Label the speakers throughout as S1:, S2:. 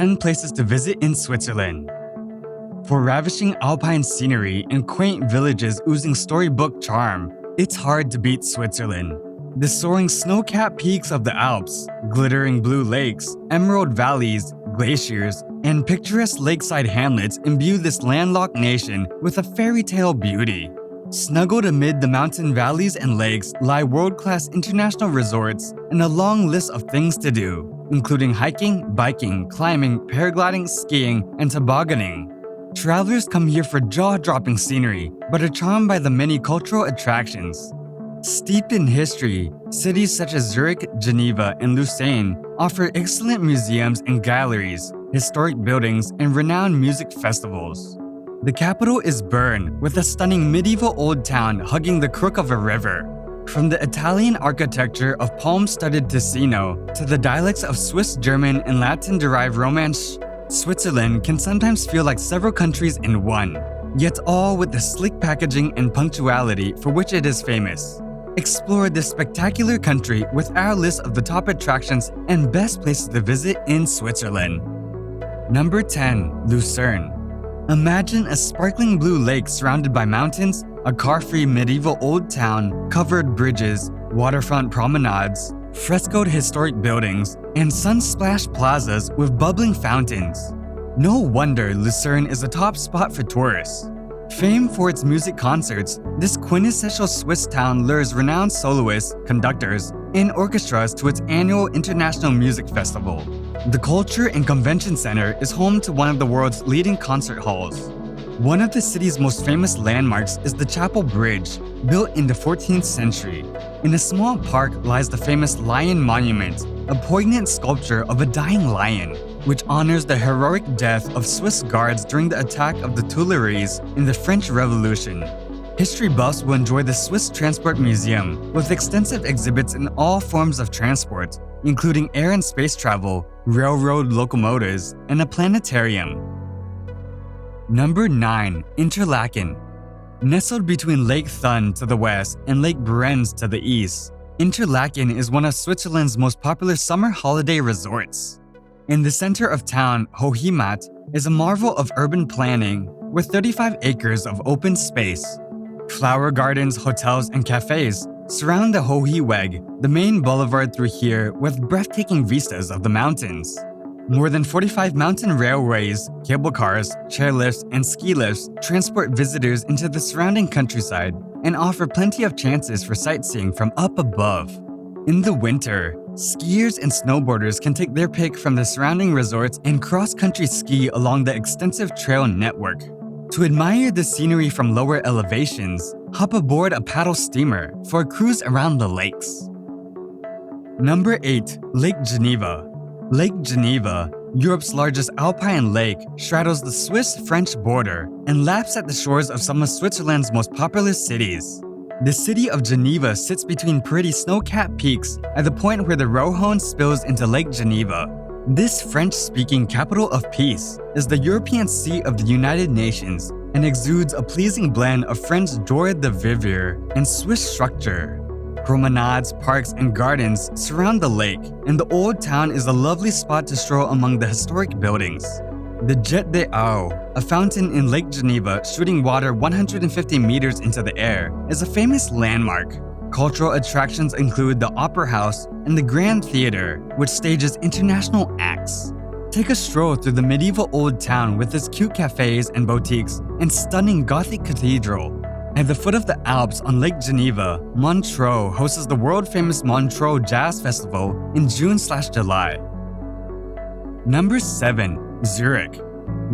S1: 10 places to visit in Switzerland. For ravishing Alpine scenery and quaint villages oozing storybook charm, it's hard to beat Switzerland. The soaring snow-capped peaks of the Alps, glittering blue lakes, emerald valleys, glaciers, and picturesque lakeside hamlets imbue this landlocked nation with a fairy tale beauty. Snuggled amid the mountain valleys and lakes lie world-class international resorts and a long list of things to do, including hiking, biking, climbing, paragliding, skiing, and tobogganing. Travelers come here for jaw-dropping scenery, but are charmed by the many cultural attractions. Steeped in history, cities such as Zurich, Geneva, and Lucerne offer excellent museums and galleries, historic buildings, and renowned music festivals. The capital is Bern, with a stunning medieval old town hugging the crook of a river. From the Italian architecture of palm-studded Ticino to the dialects of Swiss, German, and Latin-derived Romance, Switzerland can sometimes feel like several countries in one, yet all with the sleek packaging and punctuality for which it is famous. Explore this spectacular country with our list of the top attractions and best places to visit in Switzerland. Number 10. Lucerne. Imagine a sparkling blue lake surrounded by mountains, a car-free medieval old town, covered bridges, waterfront promenades, frescoed historic buildings, and sun-splashed plazas with bubbling fountains. No wonder Lucerne is a top spot for tourists. Famed for its music concerts, this quintessential Swiss town lures renowned soloists, conductors, and orchestras to its annual International Music Festival. The Culture and Convention Center is home to one of the world's leading concert halls. One of the city's most famous landmarks is the Chapel Bridge, built in the 14th century. In a small park lies the famous Lion Monument, a poignant sculpture of a dying lion, which honors the heroic death of Swiss guards during the attack of the Tuileries in the French Revolution. History buffs will enjoy the Swiss Transport Museum, with extensive exhibits in all forms of transport, including air and space travel, railroad locomotives, and a planetarium. Number 9. Interlaken. Nestled between Lake Thun to the west and Lake Brenz to the east, Interlaken is one of Switzerland's most popular summer holiday resorts. In the center of town, Hoheimat is a marvel of urban planning with 35 acres of open space. Flower gardens, hotels, and cafes surround the Hoheweg, the main boulevard through here with breathtaking vistas of the mountains. More than 45 mountain railways, cable cars, chairlifts, and ski lifts transport visitors into the surrounding countryside and offer plenty of chances for sightseeing from up above. In the winter, skiers and snowboarders can take their pick from the surrounding resorts and cross-country ski along the extensive trail network. To admire the scenery from lower elevations, hop aboard a paddle steamer for a cruise around the lakes. Number 8. Lake Geneva. Lake Geneva, Europe's largest alpine lake, straddles the Swiss-French border and laps at the shores of some of Switzerland's most populous cities. The city of Geneva sits between pretty snow-capped peaks at the point where the Rhone spills into Lake Geneva. This French-speaking capital of peace is the European seat of the United Nations and exudes a pleasing blend of French joie de vivre and Swiss structure. Promenades, parks, and gardens surround the lake, and the old town is a lovely spot to stroll among the historic buildings. The Jet d'Eau, a fountain in Lake Geneva shooting water 150 meters into the air, is a famous landmark. Cultural attractions include the Opera House and the Grand Theater, which stages international acts. Take a stroll through the medieval old town with its cute cafes and boutiques and stunning Gothic cathedral. At the foot of the Alps on Lake Geneva, Montreux hosts the world-famous Montreux Jazz Festival in June/July. Number 7. Zurich.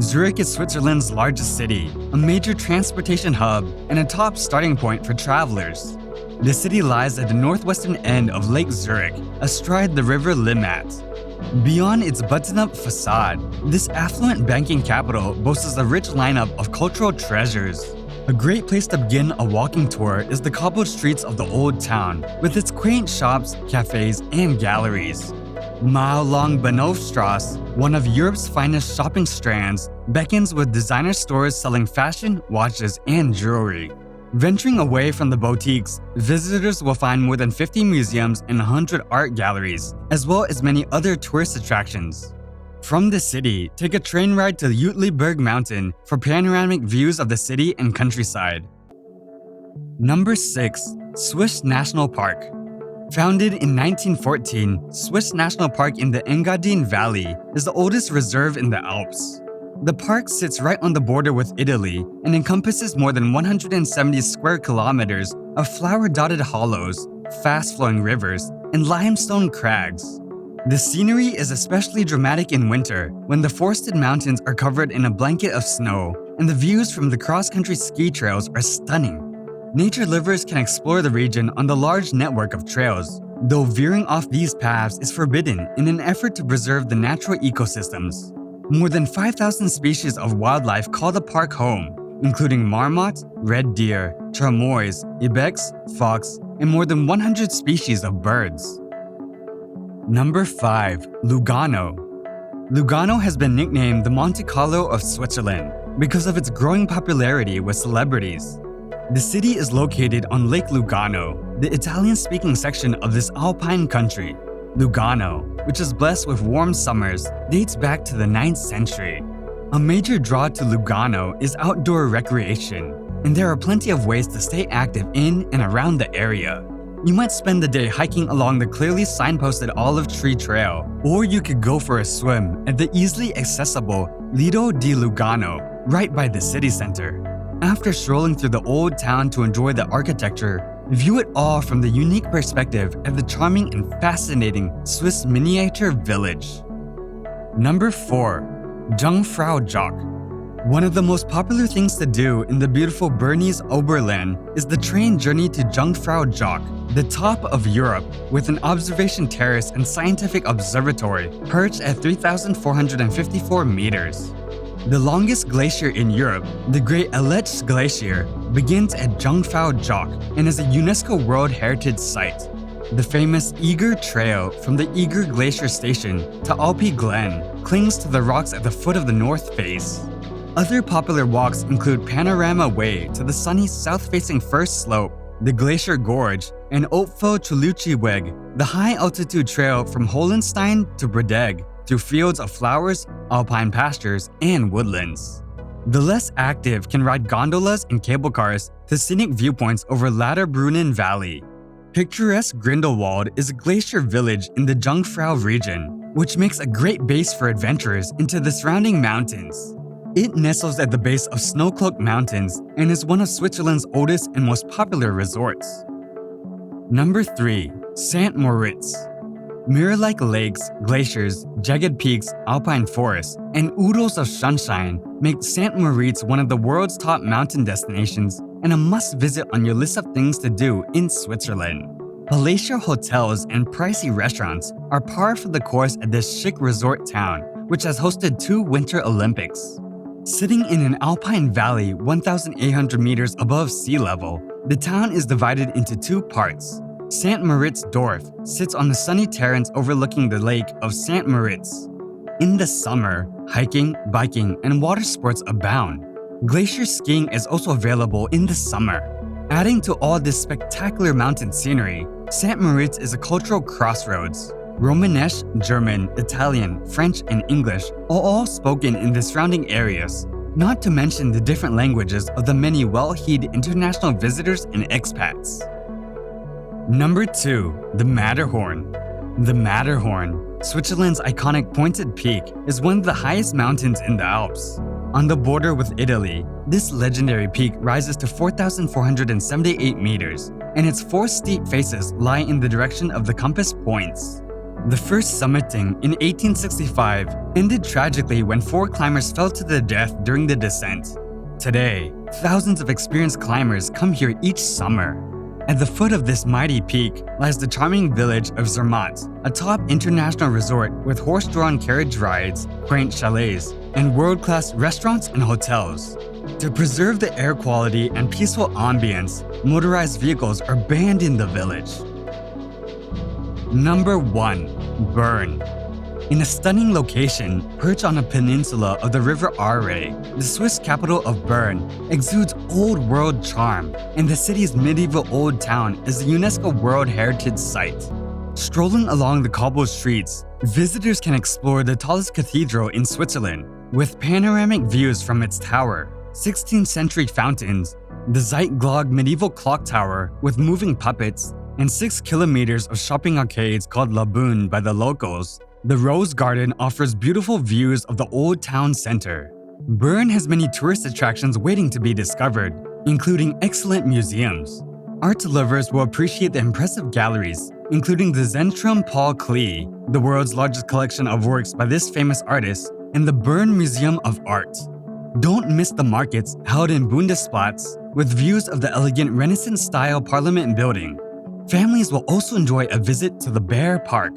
S1: Zurich is Switzerland's largest city, a major transportation hub, and a top starting point for travelers. The city lies at the northwestern end of Lake Zurich, astride the river Limmat. Beyond its button-up facade, this affluent banking capital boasts a rich lineup of cultural treasures. A great place to begin a walking tour is the cobbled streets of the old town, with its quaint shops, cafes, and galleries. Mile-long Bahnhofstrasse, one of Europe's finest shopping strands, beckons with designer stores selling fashion, watches, and jewelry. Venturing away from the boutiques, visitors will find more than 50 museums and 100 art galleries, as well as many other tourist attractions. From the city, take a train ride to Uetliberg Mountain for panoramic views of the city and countryside. Number 6. Swiss National Park. Founded in 1914, Swiss National Park in the Engadine Valley is the oldest reserve in the Alps. The park sits right on the border with Italy and encompasses more than 170 square kilometers of flower-dotted hollows, fast-flowing rivers, and limestone crags. The scenery is especially dramatic in winter when the forested mountains are covered in a blanket of snow and the views from the cross-country ski trails are stunning. Nature lovers can explore the region on the large network of trails, though veering off these paths is forbidden in an effort to preserve the natural ecosystems. More than 5,000 species of wildlife call the park home, including marmot, red deer, chamois, ibex, fox, and more than 100 species of birds. Number 5. Lugano. Lugano has been nicknamed the Monte Carlo of Switzerland because of its growing popularity with celebrities. The city is located on Lake Lugano, the Italian-speaking section of this Alpine country. Lugano, which is blessed with warm summers, dates back to the 9th century. A major draw to Lugano is outdoor recreation, and there are plenty of ways to stay active in and around the area. You might spend the day hiking along the clearly signposted olive tree trail, or you could go for a swim at the easily accessible Lido di Lugano, right by the city center. After strolling through the old town to enjoy the architecture, view it all from the unique perspective of the charming and fascinating Swiss miniature village. Number 4. Jungfraujoch. One of the most popular things to do in the beautiful Bernese Oberland is the train journey to Jungfraujoch, the top of Europe, with an observation terrace and scientific observatory perched at 3,454 meters. The longest glacier in Europe, the Great Alps Glacier, begins at Jungfraujoch and is a UNESCO World Heritage Site. The famous Eger Trail from the Eger Glacier Station to Alpi Glen clings to the rocks at the foot of the north face. Other popular walks include Panorama Way to the sunny south-facing first slope, the Glacier Gorge, and Opfo Chuluchiweg, the high-altitude trail from Holenstein to Bredeg, through fields of flowers, alpine pastures, and woodlands. The less active can ride gondolas and cable cars to scenic viewpoints over Lauterbrunnen Valley. Picturesque Grindelwald is a glacier village in the Jungfrau region, which makes a great base for adventurers into the surrounding mountains. It nestles at the base of snow-cloaked mountains and is one of Switzerland's oldest and most popular resorts. Number 3. St. Moritz. Mirror-like lakes, glaciers, jagged peaks, alpine forests, and oodles of sunshine make St. Moritz one of the world's top mountain destinations and a must-visit on your list of things to do in Switzerland. Palatial hotels and pricey restaurants are par for the course at this chic resort town, which has hosted 2 Winter Olympics. Sitting in an alpine valley 1,800 meters above sea level, the town is divided into 2 parts. St. Moritz Dorf sits on the sunny terrace overlooking the lake of St. Moritz. In the summer, hiking, biking, and water sports abound. Glacier skiing is also available in the summer. Adding to all this spectacular mountain scenery, St. Moritz is a cultural crossroads. Romanesque, German, Italian, French, and English are all spoken in the surrounding areas, not to mention the different languages of the many well-heed international visitors and expats. Number 2. The Matterhorn. The Matterhorn, Switzerland's iconic pointed peak, is one of the highest mountains in the Alps. On the border with Italy, this legendary peak rises to 4,478 meters, and its 4 steep faces lie in the direction of the compass points. The first summiting in 1865 ended tragically when 4 climbers fell to their death during the descent. Today, thousands of experienced climbers come here each summer. At the foot of this mighty peak lies the charming village of Zermatt, a top international resort with horse-drawn carriage rides, quaint chalets, and world-class restaurants and hotels. To preserve the air quality and peaceful ambience, motorized vehicles are banned in the village. Number 1. Bern. In a stunning location, perched on a peninsula of the river Aare, the Swiss capital of Bern exudes old-world charm, and the city's medieval old town is a UNESCO World Heritage Site. Strolling along the cobbled streets, visitors can explore the tallest cathedral in Switzerland, with panoramic views from its tower, 16th century fountains, the Zeitglog medieval clock tower with moving puppets, and 6 kilometers of shopping arcades called La Bune by the locals. The Rose Garden offers beautiful views of the old town center. Bern has many tourist attractions waiting to be discovered, including excellent museums. Art lovers will appreciate the impressive galleries, including the Zentrum Paul Klee, the world's largest collection of works by this famous artist, and the Bern Museum of Art. Don't miss the markets held in Bundesplatz with views of the elegant Renaissance-style Parliament building. Families will also enjoy a visit to the Bear Park,